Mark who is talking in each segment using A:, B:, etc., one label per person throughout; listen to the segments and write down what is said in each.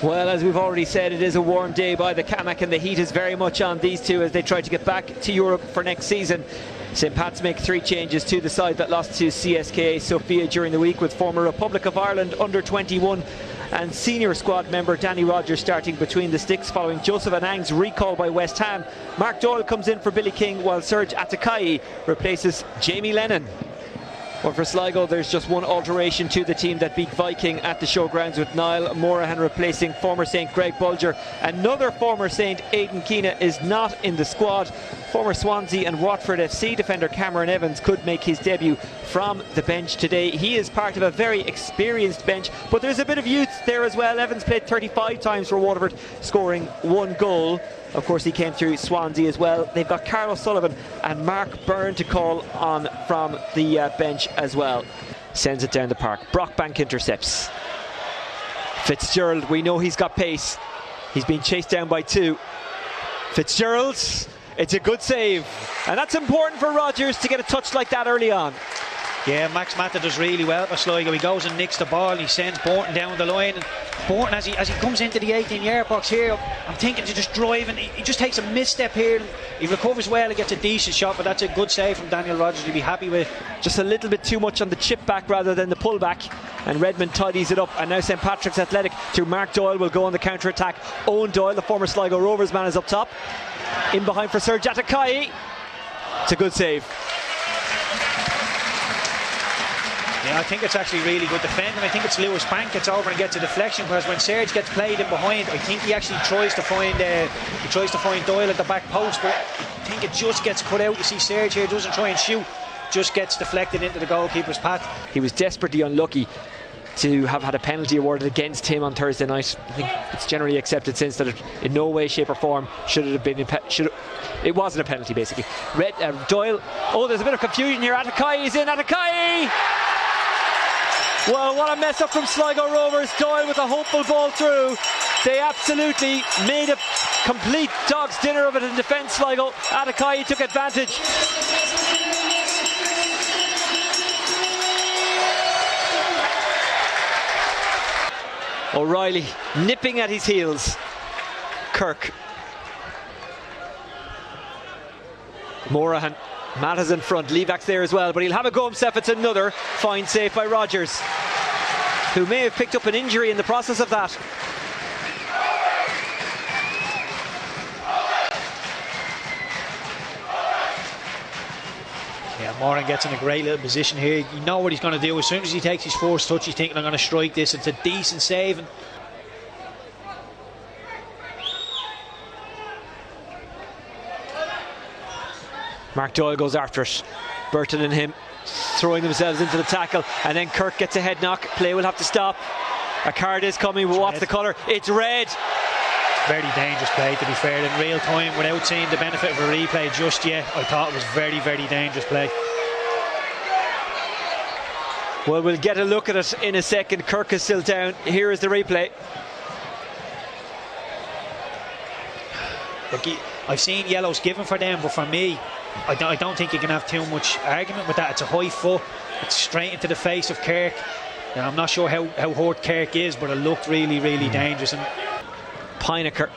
A: Well, as we've already said, it is a warm day by the Camac, and the heat is very much on these two as they try to get back to Europe for next season. St Pat's make 3 changes to the side that lost to CSKA Sofia during the week, with former Republic of Ireland under-21 and senior squad member Danny Rogers starting between the sticks following Joseph Anang's recall by West Ham. Mark Doyle comes in for Billy King, while Serge Atakai replaces Jamie Lennon. Well, for Sligo, there's just one alteration to the team that beat Viking at the showgrounds, with Niall Morahan replacing former Saint Greg Bulger. Another former Saint, Aidan Keena, is not in the squad. Former Swansea and Watford FC defender Cameron Evans could make his debut from the bench today. He is part of a very experienced bench, but there's a bit of youth there as well. Evans played 35 times for Waterford, scoring 1 goal. Of course, he came through Swansea as well. They've got Carl Sullivan and Mark Byrne to call on from the bench as well. Sends it down the park. Brockbank intercepts. Fitzgerald, we know he's got pace. He's been chased down by 2. Fitzgerald, it's a good save. And that's important for Rogers to get a touch like that early on.
B: Yeah, Max Mata does really well for Sligo. He goes and nicks the ball and he sends Borton down the line. And Borton, as he comes into the 18-yard box here, I'm thinking to just drive, and he just takes a misstep here. He recovers well and gets a decent shot, but that's a good save from Daniel Rogers to be happy with.
A: Just a little bit too much on the chip back rather than the pull back, and Redmond tidies it up. And now St Patrick's Athletic through Mark Doyle will go on the counter attack. Owen Doyle, the former Sligo Rovers man, is up top. In behind for Serge Atakai. It's a good save.
B: Yeah, I think it's actually really good defending. I think it's Lewis Bank gets over and gets a deflection, whereas when Serge gets played in behind, I think he actually tries to find Doyle at the back post, but I think it just gets cut out. You see Serge here doesn't try and shoot, just gets deflected into the goalkeeper's path.
A: He was desperately unlucky to have had a penalty awarded against him on Thursday night. I think it's generally accepted since that it, in no way, shape or form should it have been it wasn't a penalty basically. Doyle, there's a bit of confusion here. Atakai is in. Atakai! Well, what a mess up from Sligo Rovers. Doyle with a hopeful ball through. They absolutely made a complete dog's dinner of it in defence, Sligo. Atakai took advantage. O'Reilly nipping at his heels. Kirk. Morahan. Matt is in front. Levack's there as well, but he'll have a go himself. It's another fine save by Rogers, who may have picked up an injury in the process of that.
B: Yeah, Moran gets in a great little position here. You know what he's going to do. As soon as he takes his first touch, he's thinking, I'm going to strike this. It's a decent save.
A: Mark Doyle goes after it. Burton and him throwing themselves into the tackle, and then Kirk gets a head knock. Play will have to stop. A card is coming, but what's the colour? It's red.
B: Very dangerous play, to be fair. In real time, without seeing the benefit of a replay just yet, I thought it was very, very dangerous play.
A: Well, we'll get a look at it in a second. Kirk is still down. Here is the replay.
B: Look, I've seen yellows given for them, but for me, I don't think you can have too much argument with that. It's a high foot. It's straight into the face of Kirk. And I'm not sure how hurt Kirk is, but it looked really, really dangerous. And
A: Pinecker.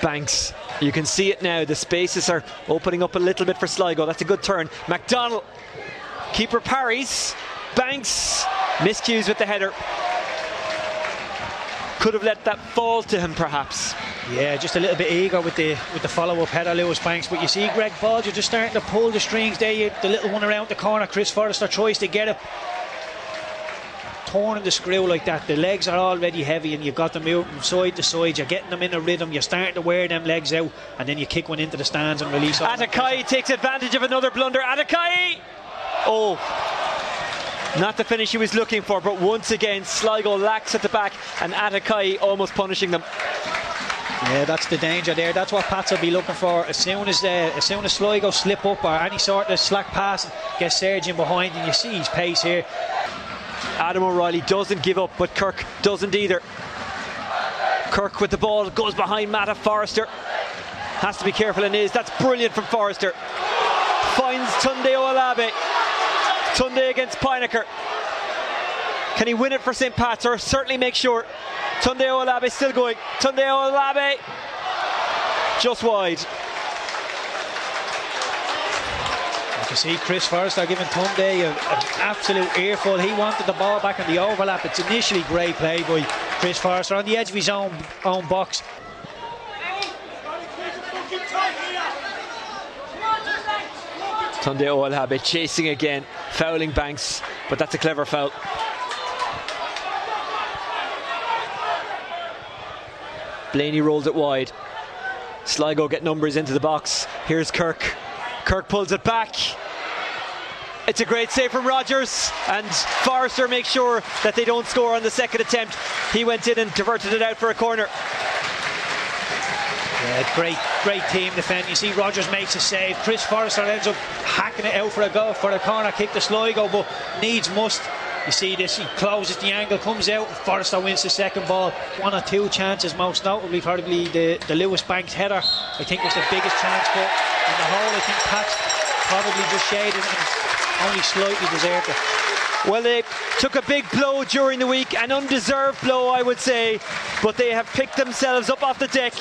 A: Banks. You can see it now. The spaces are opening up a little bit for Sligo. That's a good turn. McDonald. Keeper parries. Banks. Miscues with the header. Could have let that fall to him, perhaps.
B: Yeah, just a little bit eager with the follow-up header, Lewis Banks. But you see Greg Bulger just starting to pull the strings there. The little one around the corner, Chris Forrester tries to get it. Turning the screw like that. The legs are already heavy and you've got them moving from side to side. You're getting them in a rhythm. You're starting to wear them legs out, and then you kick one into the stands and release.
A: Atakai takes advantage of another blunder. Atakai! Oh, not the finish he was looking for, but once again Sligo lacks at the back, and Atakai almost punishing them.
B: Yeah, that's the danger there. That's what Pats will be looking for. As soon as Sligo slip up or any sort of slack pass, get Serge in behind, and you see his pace here.
A: Adam O'Reilly doesn't give up, but Kirk doesn't either. Kirk with the ball, goes behind Matt Forrester. Has to be careful and is. That's brilliant from Forrester. Finds Tunde Olabe. Tunde against Pinecker. Can he win it for St. Pat's, or certainly make sure? Tunde Olabe still going. Tunde Olabe just wide.
B: You see Chris Forrester giving Tunde an absolute earful. He wanted the ball back in the overlap. It's initially great play by Chris Forrester on the edge of his own box.
A: Tunde Olabe chasing again, fouling Banks, but that's a clever foul. Blaney rolls it wide. Sligo get numbers into the box. Here's Kirk. Kirk pulls it back. It's a great save from Rodgers, and Forrester makes sure that they don't score on the second attempt. He went in and diverted it out for a corner.
B: Yeah, great team defending. You see Rodgers makes a save. Chris Forrester ends up hacking it out for a goal, for a corner kick to Sligo, but needs must. You see this, he closes the angle, comes out, Forrester wins the second ball. 1 or 2 chances, most notably probably the Lewis Banks header, I think was the biggest chance, but on the whole I think Pat's probably just shaded and only slightly deserved it.
A: Well, they took a big blow during the week, an undeserved blow I would say, but they have picked themselves up off the deck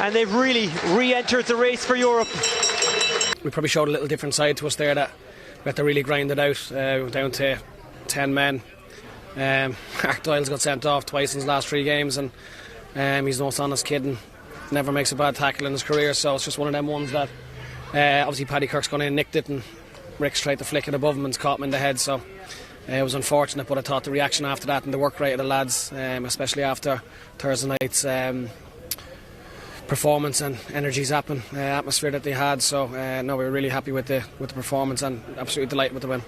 A: and they've really re-entered the race for Europe.
C: We probably showed a little different side to us there, that we had to really grind it out. We were down to 10 men. Mark Doyle's got sent off twice in his last 3 games, and he's the most honest kid and never makes a bad tackle in his career, so it's just one of them ones that obviously Paddy Kirk's gone in and nicked it, and Rick's tried to flick it above him and caught him in the head, so it was unfortunate, but I thought the reaction after that and the work rate of the lads, especially after Thursday night's performance and energy zapping atmosphere that they had, so no, we were really happy with the performance and absolutely delighted with the win.